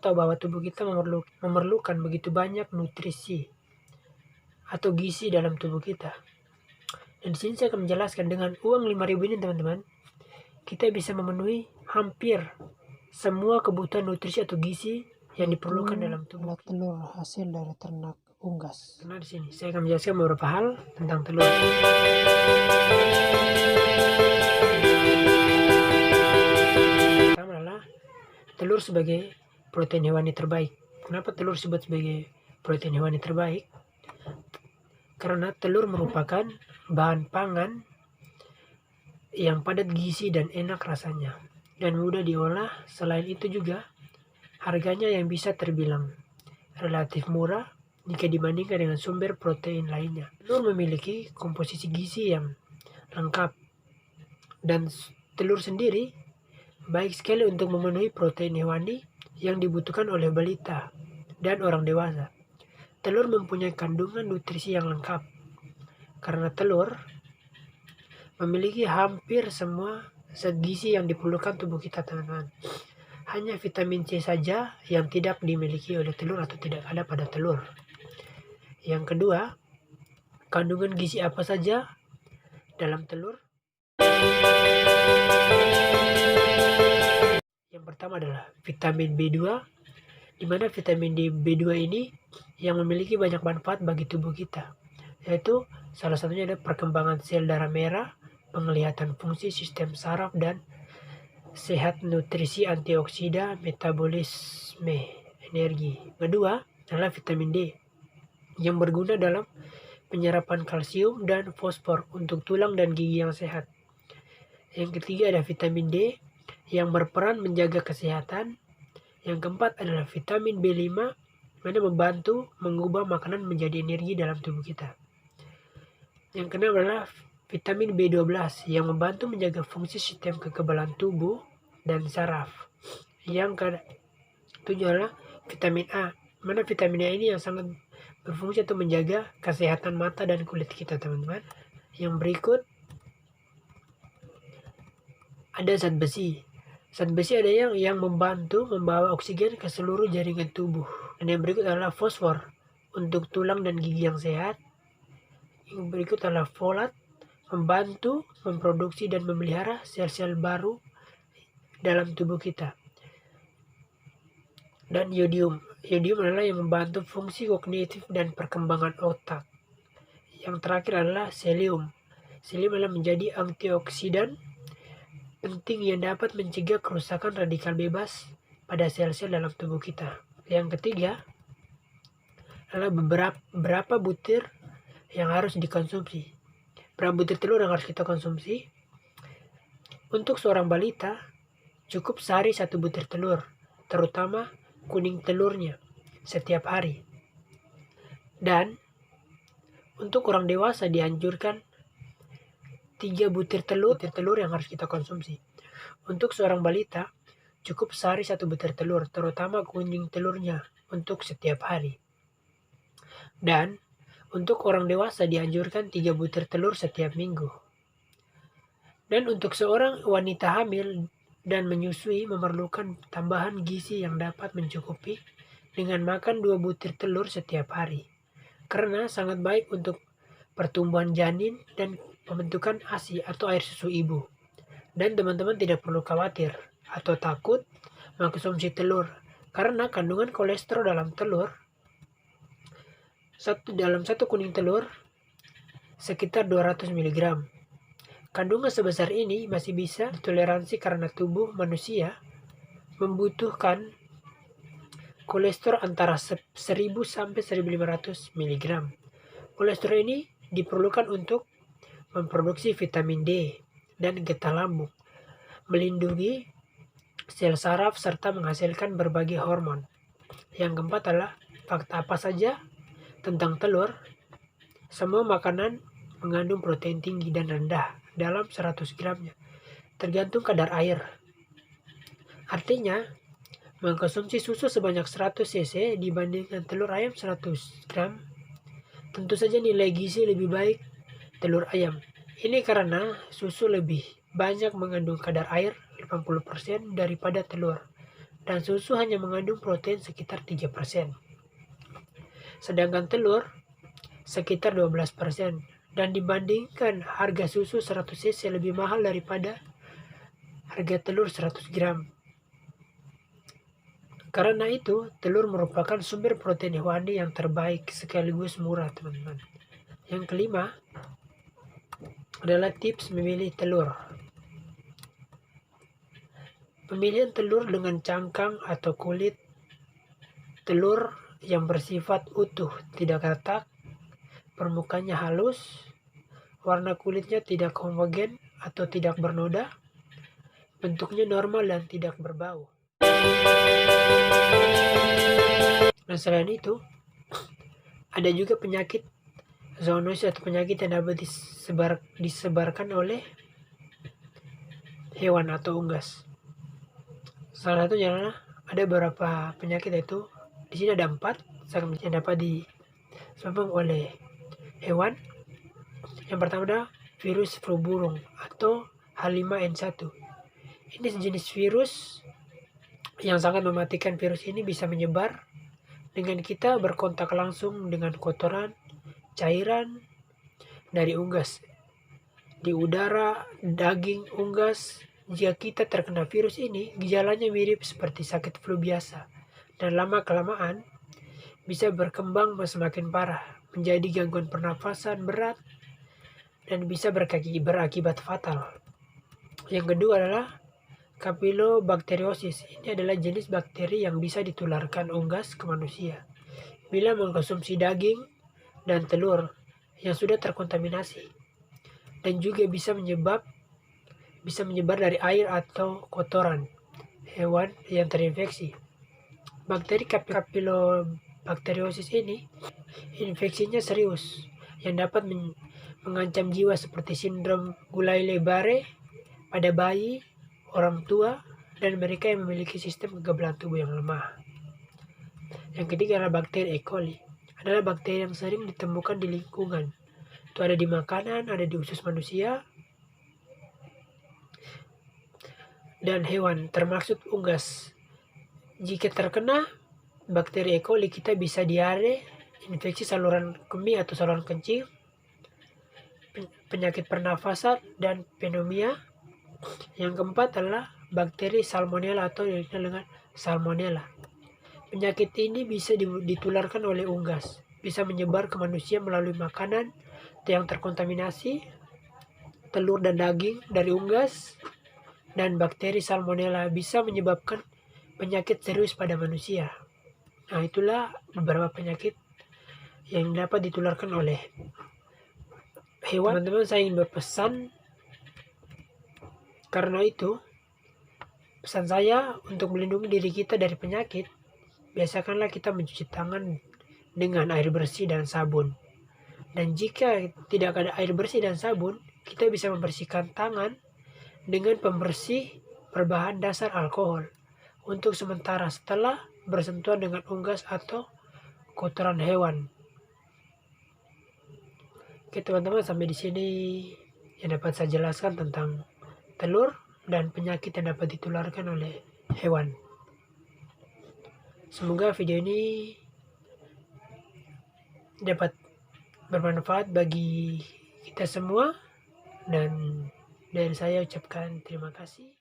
tahu bahwa tubuh kita memerlukan begitu banyak nutrisi atau gizi dalam tubuh kita. Dan di sini saya akan menjelaskan dengan uang 5.000 ini teman-teman, kita bisa memenuhi hampir semua kebutuhan nutrisi atau gizi yang diperlukan dalam tubuh. Telur hasil dari ternak unggas. Karena di sini saya akan menjelaskan beberapa hal tentang telur. Pertama adalah telur sebagai protein hewani terbaik. Kenapa telur disebut sebagai protein hewani terbaik? Karena telur merupakan bahan pangan yang padat gizi dan enak rasanya dan mudah diolah. Selain itu juga harganya yang bisa terbilang relatif murah jika dibandingkan dengan sumber protein lainnya. Telur memiliki komposisi gizi yang lengkap dan telur sendiri baik sekali untuk memenuhi protein hewani yang dibutuhkan oleh balita dan orang dewasa. Telur mempunyai kandungan nutrisi yang lengkap karena telur memiliki hampir semua zat gizi yang diperlukan tubuh kita, teman-teman. Hanya vitamin C saja yang tidak dimiliki oleh telur atau tidak ada pada telur. Yang kedua, kandungan gizi apa saja dalam telur? Yang pertama adalah vitamin B2, di mana vitamin B2 ini yang memiliki banyak manfaat bagi tubuh kita, yaitu salah satunya adalah perkembangan sel darah merah, penglihatan fungsi sistem saraf, dan sehat, nutrisi, antioksida, metabolisme, energi. Kedua adalah vitamin D yang berguna dalam penyerapan kalsium dan fosfor untuk tulang dan gigi yang sehat. Yang ketiga ada vitamin D yang berperan menjaga kesehatan. Yang keempat adalah vitamin B5 mana membantu mengubah makanan menjadi energi dalam tubuh kita. Yang keenam adalah vitamin B12 yang membantu menjaga fungsi sistem kekebalan tubuh dan saraf. Yang ketujuh adalah vitamin A, mana vitamin A ini yang sangat berfungsi untuk menjaga kesehatan mata dan kulit kita, teman-teman. Yang berikut ada zat besi. Zat besi ada yang membantu membawa oksigen ke seluruh jaringan tubuh. Dan yang berikut adalah fosfor untuk tulang dan gigi yang sehat. Yang berikut adalah folat, membantu memproduksi dan memelihara sel-sel baru dalam tubuh kita. Dan yodium. Yodium adalah yang membantu fungsi kognitif dan perkembangan otak. Yang terakhir adalah selium. Selium adalah menjadi antioksidan penting yang dapat mencegah kerusakan radikal bebas pada sel-sel dalam tubuh kita. Yang ketiga adalah berapa butir yang harus dikonsumsi. Berapa butir telur yang harus kita konsumsi? Untuk seorang balita, cukup sehari 1 butir telur, terutama kuning telurnya, setiap hari. Dan untuk orang dewasa dianjurkan 3 butir telur yang harus kita konsumsi. Untuk seorang balita, cukup sehari 1 butir telur, terutama kuning telurnya, untuk setiap hari. Dan untuk orang dewasa dianjurkan 3 butir telur setiap minggu. Dan untuk seorang wanita hamil dan menyusui memerlukan tambahan gizi yang dapat mencukupi dengan makan 2 butir telur setiap hari. Karena sangat baik untuk pertumbuhan janin dan pembentukan ASI atau air susu ibu. Dan teman-teman tidak perlu khawatir atau takut mengkonsumsi telur karena kandungan kolesterol dalam telur dalam satu kuning telur sekitar 200 mg. Kandungan sebesar ini masih bisa ditoleransi karena tubuh manusia membutuhkan kolesterol antara 1000 sampai 1500 mg. Kolesterol ini diperlukan untuk memproduksi vitamin D dan getah lambung, melindungi sel saraf, serta menghasilkan berbagai hormon. Yang keempat adalah fakta apa saja tentang telur. Semua makanan mengandung protein tinggi dan rendah dalam 100 gramnya, tergantung kadar air. Artinya, mengkonsumsi susu sebanyak 100 cc dibandingkan telur ayam 100 gram, tentu saja nilai gizi lebih baik telur ayam. Ini karena susu lebih banyak mengandung kadar air 80% daripada telur. dan susu hanya mengandung protein sekitar 3%. Sedangkan telur sekitar 12%. Dan dibandingkan harga susu 100 cc lebih mahal daripada harga telur 100 gram. Karena itu, telur merupakan sumber protein hewani yang terbaik sekaligus murah, teman-teman. Yang kelima adalah tips memilih telur. Pemilihan telur dengan cangkang atau kulit telur yang bersifat utuh, tidak retak, permukaannya halus, warna kulitnya tidak homogen atau tidak bernoda, bentuknya normal dan tidak berbau. Dan selain itu, ada juga penyakit zoonosis atau penyakit yang dapat disebarkan oleh hewan atau unggas. Salah satunya adalah ada beberapa penyakit, yaitu di sini ada 4 yang dapat disebabkan oleh hewan. Yang pertama adalah virus flu burung atau H5N1. Ini sejenis virus yang sangat mematikan. Virus ini bisa menyebar dengan kita berkontak langsung dengan kotoran, cairan dari unggas di udara, daging unggas. Jika kita terkena virus ini, gejalanya mirip seperti sakit flu biasa, dan lama-kelamaan bisa berkembang semakin parah, menjadi gangguan pernafasan berat, dan bisa berakibat fatal. Yang kedua adalah Campylobacteriosis. Ini adalah jenis bakteri yang bisa ditularkan unggas ke manusia bila mengkonsumsi daging dan telur yang sudah terkontaminasi, dan juga bisa menyebar dari air atau kotoran hewan yang terinfeksi. Bakteri Campylobacteriosis ini infeksinya serius yang dapat mengancam jiwa, seperti sindrom Guillain-Barré pada bayi, orang tua, dan mereka yang memiliki sistem kekebalan tubuh yang lemah. Yang ketiga adalah bakteri E. coli. Adalah bakteri yang sering ditemukan di lingkungan. Itu ada di makanan, ada di usus manusia dan hewan, termasuk unggas. Jika terkena bakteri E. coli, kita bisa diare, infeksi saluran kemih atau saluran kencing, penyakit pernafasan, dan pneumonia. Yang keempat adalah bakteri salmonella atau yang dikenal dengan salmonella. Penyakit ini bisa ditularkan oleh unggas, bisa menyebar ke manusia melalui makanan yang terkontaminasi, telur dan daging dari unggas, dan bakteri salmonella bisa menyebabkan penyakit serius pada manusia. Nah, itulah beberapa penyakit yang dapat ditularkan oleh hewan. Teman-teman, saya ingin berpesan. Karena itu, pesan saya untuk melindungi diri kita dari penyakit, biasakanlah kita mencuci tangan dengan air bersih dan sabun. Dan jika tidak ada air bersih dan sabun, kita bisa membersihkan tangan dengan pembersih berbahan dasar alkohol untuk sementara setelah bersentuhan dengan unggas atau kotoran hewan. Oke teman-teman, sampai di sini yang dapat saya jelaskan tentang telur dan penyakit yang dapat ditularkan oleh hewan. Semoga video ini dapat bermanfaat bagi kita semua, dan dari saya ucapkan terima kasih.